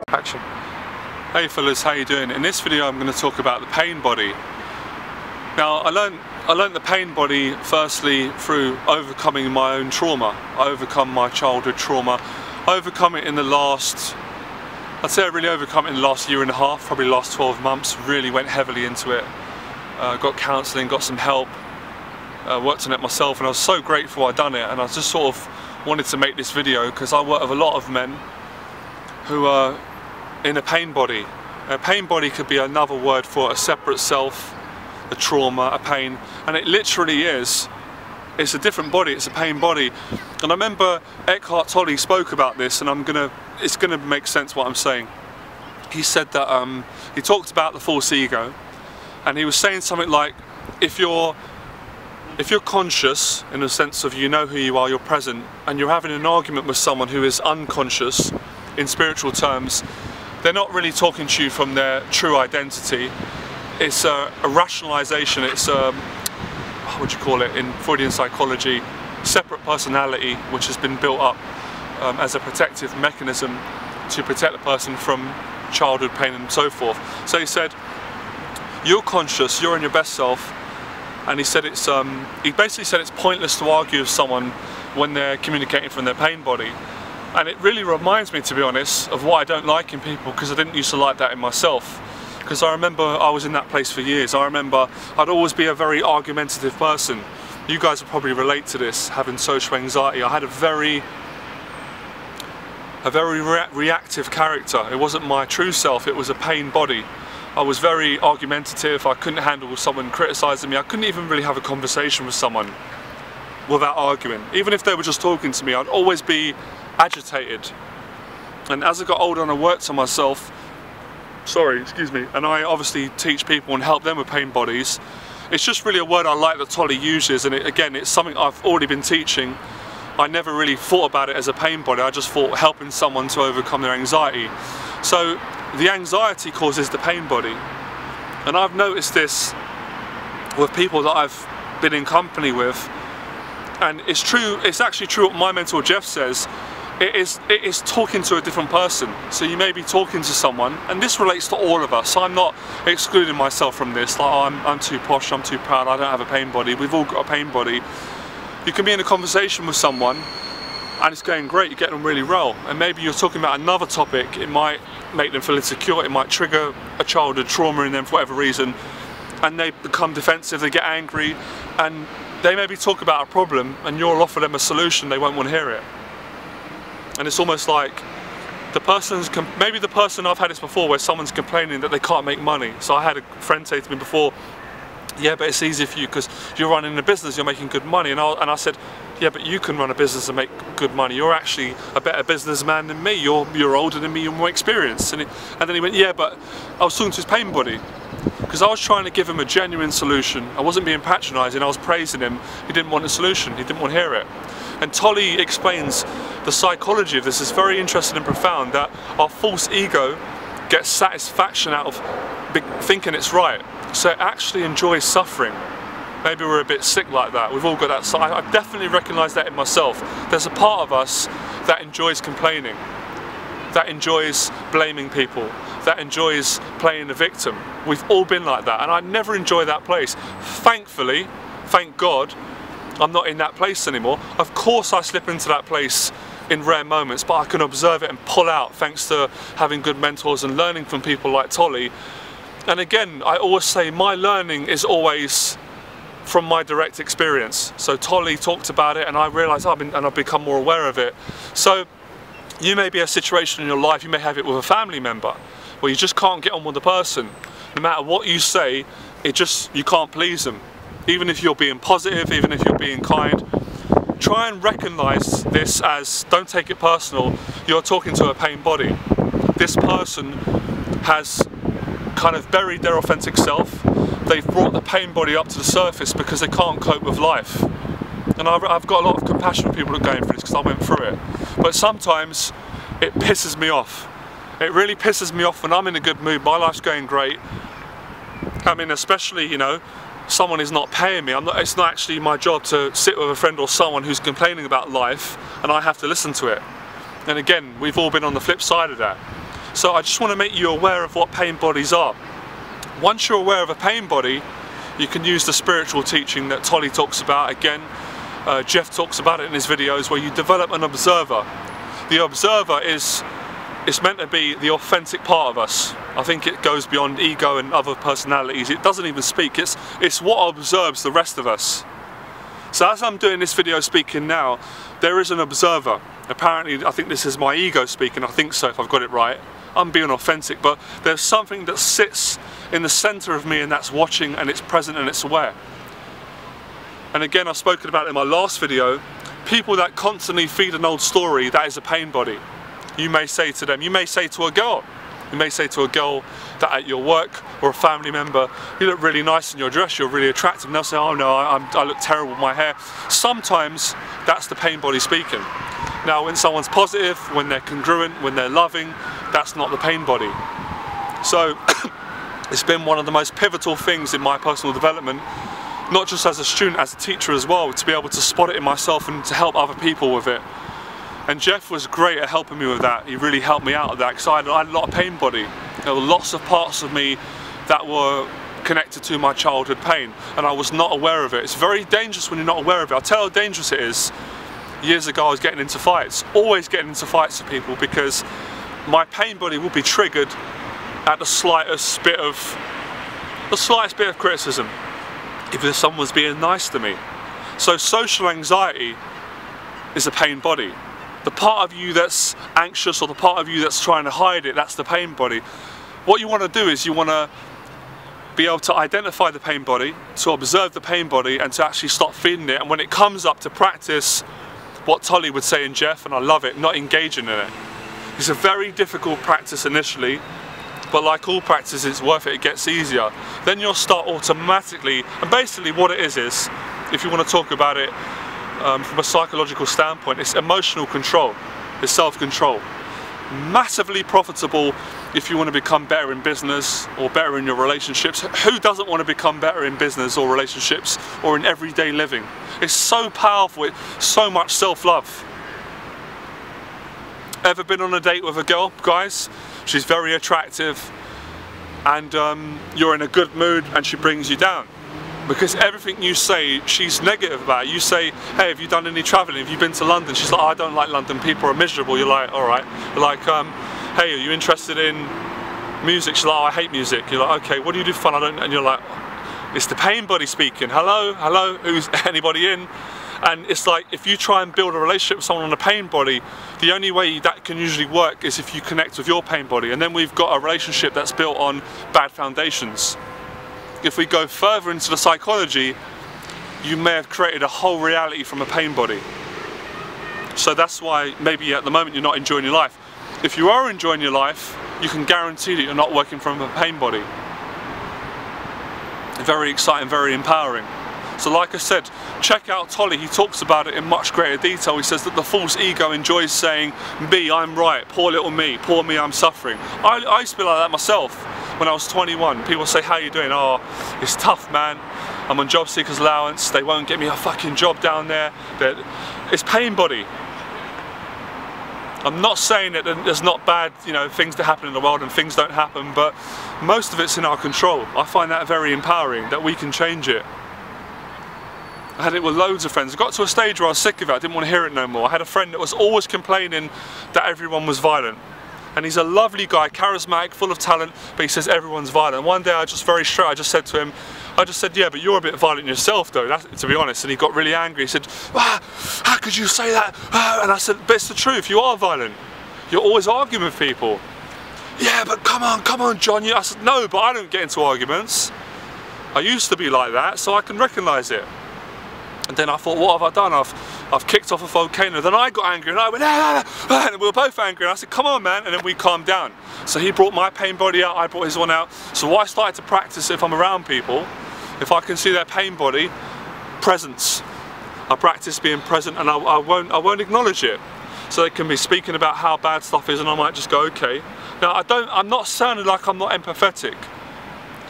Action. Hey fellas, how you doing? In this video I'm going to talk about the pain body. Now I learned the pain body firstly through overcoming my own trauma. I overcome my childhood trauma. I overcome it in the last, I'd say I really overcome it in the last year and a half, probably the last 12 months, really went heavily into it. Got counselling, got some help, worked on it myself, and I was so grateful I'd done it, and I just sort of wanted to make this video because I work with a lot of men who are in a pain body. A pain body could be another word for a separate self, a trauma, a pain, and it literally is. It's a different body, it's a pain body. And I remember Eckhart Tolle spoke about this, and it's gonna make sense what I'm saying. He said that he talked about the false ego, and he was saying something like, if you're conscious in the sense of you know who you are, you're present, and you're having an argument with someone who is unconscious, in spiritual terms, they're not really talking to you from their true identity. It's a rationalization, it's a, what would you call it in Freudian psychology, separate personality which has been built up as a protective mechanism to protect the person from childhood pain and so forth. So he said, you're conscious, you're in your best self, and he said he basically said it's pointless to argue with someone when they're communicating from their pain body. And it really reminds me, to be honest, of what I don't like in people, because I didn't used to like that in myself. Because I remember I was in that place for years. I remember I'd always be a very argumentative person. You guys will probably relate to this, having social anxiety. I had a very reactive character. It wasn't my true self, it was a pain body. I was very argumentative, I couldn't handle someone criticising me. I couldn't even really have a conversation with someone without arguing. Even if they were just talking to me, I'd always be agitated. And as I got older and I worked on myself, and I obviously teach people and help them with pain bodies, it's just really a word I like that Tolle uses, and again, it's something I've already been teaching. I never really thought about it as a pain body, I just thought helping someone to overcome their anxiety. So the anxiety causes the pain body, and I've noticed this with people that I've been in company with, and it's true, it's actually true what my mentor Jeff says. It is talking to a different person. So you may be talking to someone, and this relates to all of us. I'm not excluding myself from this, like, oh, I'm too posh, I'm too proud, I don't have a pain body. We've all got a pain body. You can be in a conversation with someone and it's going great, you're getting on really well, and maybe you're talking about another topic. It might make them feel insecure, it might trigger a childhood trauma in them for whatever reason, and they become defensive, they get angry, and they maybe talk about a problem and you'll offer them a solution, they won't want to hear it. And it's almost like maybe the person, I've had this before, where someone's complaining that they can't make money. So I had a friend say to me before, yeah, but it's easier for you because you're running a business, you're making good money. And I said, yeah, but you can run a business and make good money. You're actually a better businessman than me. You're older than me, you're more experienced. And then he went, yeah, but I was talking to his pain body, because I was trying to give him a genuine solution. I wasn't being patronising, I was praising him. He didn't want a solution, he didn't want to hear it. And Tolle explains the psychology of this. It's very interesting and profound, that our false ego gets satisfaction out of thinking it's right. So it actually enjoys suffering. Maybe we're a bit sick like that. We've all got that side. I definitely recognise that in myself. There's a part of us that enjoys complaining, that enjoys blaming people, that enjoys playing the victim. We've all been like that, and I never enjoy that place. Thankfully, thank God, I'm not in that place anymore. Of course I slip into that place in rare moments, but I can observe it and pull out thanks to having good mentors and learning from people like Tolle. And again, I always say my learning is always from my direct experience. So Tolle talked about it and I realised I've become more aware of it. So you may be a situation in your life, you may have it with a family member, where you just can't get on with the person. No matter what you say, you can't please them. Even if you're being positive, even if you're being kind, try and recognise this as, don't take it personal, you're talking to a pain body. This person has kind of buried their authentic self. They've brought the pain body up to the surface because they can't cope with life. And I've got a lot of compassion for people that are going through this, because I went through it. But sometimes it pisses me off. It really pisses me off when I'm in a good mood, my life's going great. I mean, especially, you know, someone is not paying me. It's not actually my job to sit with a friend or someone who's complaining about life and I have to listen to it. And again, we've all been on the flip side of that. So I just want to make you aware of what pain bodies are. Once you're aware of a pain body, you can use the spiritual teaching that Tolly talks about. Again, Jeff talks about it in his videos, where you develop an observer. The observer is meant to be the authentic part of us. I think it goes beyond ego and other personalities. It doesn't even speak. It's what observes the rest of us. So as I'm doing this video speaking now, there is an observer. Apparently, I think this is my ego speaking. I think so, if I've got it right. I'm being authentic, but there's something that sits in the center of me, and that's watching, and it's present, and it's aware. And again, I've spoken about it in my last video. People that constantly feed an old story, that is a pain body. You may say to them, you may say to a girl that at your work, or a family member, you look really nice in your dress, you're really attractive, and they'll say, oh no, I look terrible with my hair. Sometimes that's the pain body speaking. Now when someone's positive, when they're congruent, when they're loving, that's not the pain body. So it's been one of the most pivotal things in my personal development, not just as a student, as a teacher as well, to be able to spot it in myself and to help other people with it. And Jeff was great at helping me with that. He really helped me out of that, because I had a lot of pain body. There were lots of parts of me that were connected to my childhood pain, and I was not aware of it. It's very dangerous when you're not aware of it. I'll tell you how dangerous it is. Years ago I was getting into fights, always getting into fights with people, because my pain body would be triggered at the slightest bit of criticism, if someone was being nice to me. So social anxiety is a pain body. The part of you that's anxious, or the part of you that's trying to hide it, that's the pain body. What you want to do is you want to be able to identify the pain body, to observe the pain body, and to actually stop feeding it. And when it comes up, to practice what Tolly would say in Jeff, and I love it, not engaging in it. It's a very difficult practice initially, but like all practice, it's worth it, it gets easier. Then you'll start automatically, and basically what it is, if you want to talk about it from a psychological standpoint, it's emotional control, it's self-control. Massively profitable if you want to become better in business or better in your relationships. Who doesn't want to become better in business or relationships or in everyday living? It's so powerful, it's so much self-love. Ever been on a date with a girl, guys? She's very attractive, and you're in a good mood, and she brings you down. Because everything you say, she's negative about. You say, hey, have you done any travelling? Have you been to London? She's like, oh, I don't like London, people are miserable. You're like, alright. You're like, hey, are you interested in music? She's like, oh, I hate music. You're like, okay, what do you do for fun? I don't, and you're like, it's the pain body speaking. Hello, hello, who's anybody in? And it's like, if you try and build a relationship with someone on a pain body, the only way that can usually work is if you connect with your pain body. And then we've got a relationship that's built on bad foundations. If we go further into the psychology, you may have created a whole reality from a pain body. So that's why maybe at the moment you're not enjoying your life. If you are enjoying your life, you can guarantee that you're not working from a pain body. Very exciting, very empowering. So like I said, check out Tolly, he talks about it in much greater detail. He says that the false ego enjoys saying, me, I'm right, poor little me, poor me, I'm suffering. I used to be like that myself when I was 21. People say, how you doing? Oh, it's tough, man. I'm on job seekers allowance, they won't get me a fucking job down there. It's pain body. I'm not saying that there's not bad, things that happen in the world and things don't happen, but most of it's in our control. I find that very empowering, that we can change it. I had it with loads of friends. I got to a stage where I was sick of it, I didn't want to hear it no more. I had a friend that was always complaining that everyone was violent. And he's a lovely guy, charismatic, full of talent, but he says everyone's violent. And one day I just said to him, yeah, but you're a bit violent yourself though, to be honest. And he got really angry. He said, how could you say that? And I said, but it's the truth, you are violent. You're always arguing with people. Yeah, but come on, John. I said, no, but I don't get into arguments. I used to be like that, so I can recognise it. And then I thought, what have I done? I've kicked off a volcano. Then I got angry and I went, and we were both angry. And I said, come on, man. And then we calmed down. So he brought my pain body out, I brought his one out. So what I started to practice, if I'm around people, if I can see their pain body, presence. I practice being present, and I won't acknowledge it. So they can be speaking about how bad stuff is, and I might just go, okay. Now I'm not sounding like I'm not empathetic.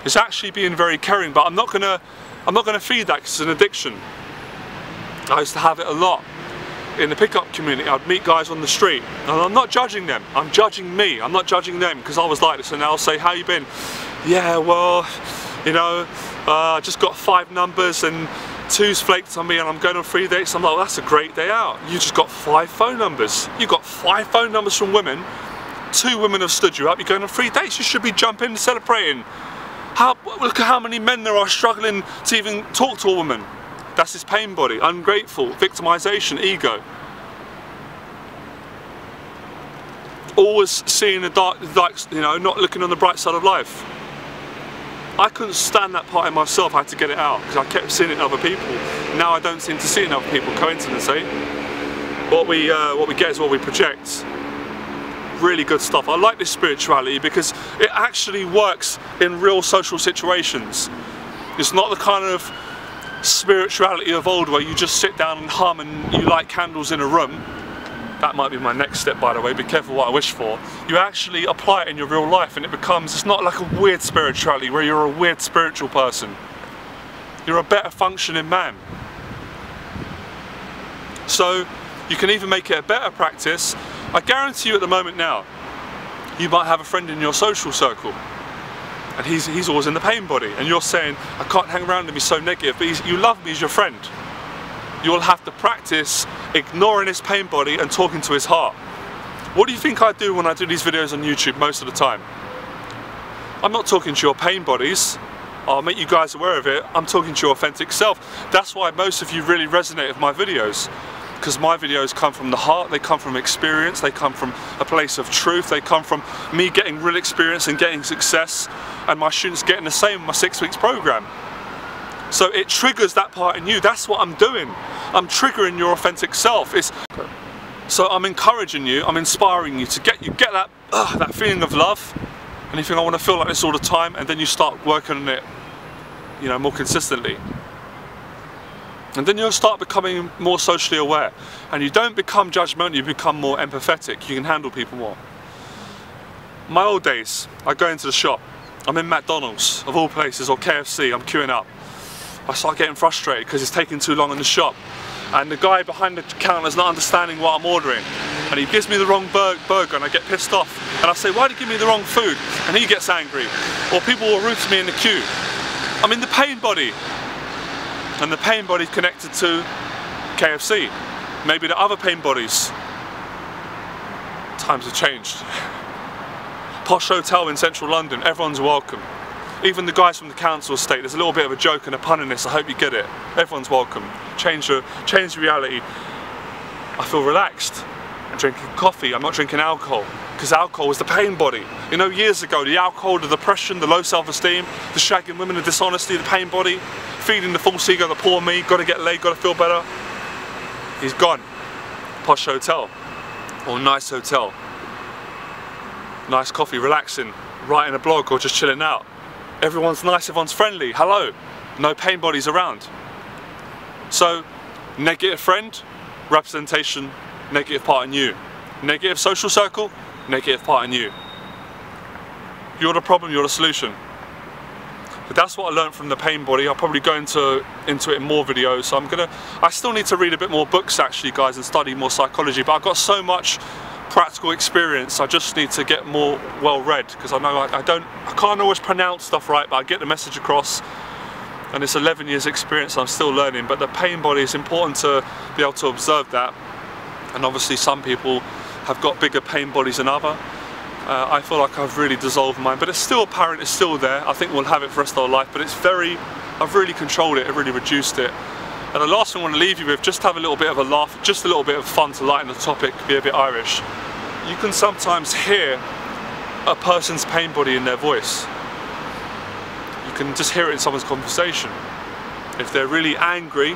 It's actually being very caring, but I'm not gonna feed that because it's an addiction. I used to have it a lot. in the pickup community, I'd meet guys on the street, and I'm not judging them, I'm judging me. I'm not judging them because I was like this, and they'll say, how you been? Yeah, well, you know, I just got 5 numbers and 2's flaked on me and I'm going on 3 dates. I'm like, well, that's a great day out. You just got 5 phone numbers. You got 5 phone numbers from women. 2 women have stood you up. You're going on 3 dates. You should be jumping and celebrating. Look at how many men there are struggling to even talk to a woman. That's his pain body, ungrateful, victimization, ego. Always seeing the dark, you know, not looking on the bright side of life. I couldn't stand that part in myself. I had to get it out because I kept seeing it in other people. Now I don't seem to see it in other people. Coincidence, eh? What we get is what we project. Really good stuff. I like this spirituality because it actually works in real social situations. It's not the kind of spirituality of old where you just sit down and hum and you light candles in a room. That might be my next step, by the way. Be careful what I wish for. You actually apply it in your real life and it becomes, it's not like a weird spirituality where you're a weird spiritual person. You're a better functioning man. So you can even make it a better practice. I guarantee you at the moment now, you might have a friend in your social circle and he's always in the pain body, and you're saying, I can't hang around him, he's so negative, but you love me, he's your friend. You'll have to practice ignoring his pain body and talking to his heart. What do you think I do when I do these videos on YouTube most of the time? I'm not talking to your pain bodies. I'll make you guys aware of it. I'm talking to your authentic self. That's why most of you really resonate with my videos. Because my videos come from the heart, they come from experience, they come from a place of truth, they come from me getting real experience and getting success, and my students getting the same in my 6 weeks program. So it triggers that part in you. That's what I'm doing. I'm triggering your authentic self. So I'm encouraging you, I'm inspiring you to get that feeling of love, and you think I want to feel like this all the time, and then you start working on it, you know, more consistently. And then you'll start becoming more socially aware. And you don't become judgmental, you become more empathetic. You can handle people more. My old days, I go into the shop. I'm in McDonald's, of all places, or KFC, I'm queuing up. I start getting frustrated because it's taking too long in the shop. And the guy behind the counter is not understanding what I'm ordering. And he gives me the wrong burger and I get pissed off. And I say, why did you give me the wrong food? And he gets angry. Or people will rude to me in the queue. I'm in the pain body. And the pain body connected to KFC. Maybe the other pain bodies. Times have changed. Posh hotel in central London, everyone's welcome. Even the guys from the council estate, there's a little bit of a joke and a pun in this, I hope you get it. Everyone's welcome. Change the reality. I feel relaxed. I'm drinking coffee, I'm not drinking alcohol. Because alcohol is the pain body. You know, years ago, the alcohol, the depression, the low self-esteem, the shagging women, the dishonesty, the pain body, feeding the false ego, the poor me, gotta get laid, gotta feel better. He's gone. Posh hotel. Or nice hotel. Nice coffee, relaxing, writing a blog or just chilling out. Everyone's nice, everyone's friendly, hello. No pain bodies around. So, negative friend, representation, negative part in you. Negative social circle, negative part in you. You're the problem, you're the solution. But that's what I learned from the pain body. I'll probably go into it in more videos. So I still need to read a bit more books actually, guys, and study more psychology. But I've got so much practical experience, I just need to get more well read, because I know I can't always pronounce stuff right, but I get the message across. And it's 11 years experience, I'm still learning. But the pain body is important to be able to observe that. And obviously some people have got bigger pain bodies than others. I feel like I've really dissolved mine, but it's still apparent, it's still there. I think we'll have it for the rest of our life, but I've really controlled it, I've really reduced it. And the last thing I want to leave you with, just have a little bit of a laugh, just a little bit of fun to lighten the topic, be a bit Irish. You can sometimes hear a person's pain body in their voice. You can just hear it in someone's conversation. If they're really angry,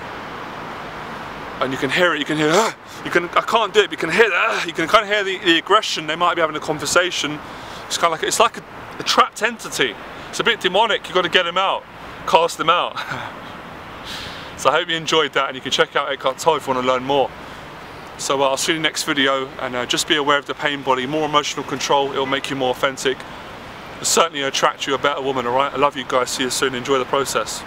and you can hear it, you can hear, I can't do it, but you can hear that, you can kind of hear the aggression. They might be having a conversation. It's kind of like, a trapped entity. It's a bit demonic, you've got to get them out, cast them out. So I hope you enjoyed that, and you can check out Eckhart Tolle if you want to learn more. So I'll see you in the next video, and just be aware of the pain body, more emotional control, it'll make you more authentic. It'll certainly attract you a better woman, alright? I love you guys, see you soon, enjoy the process.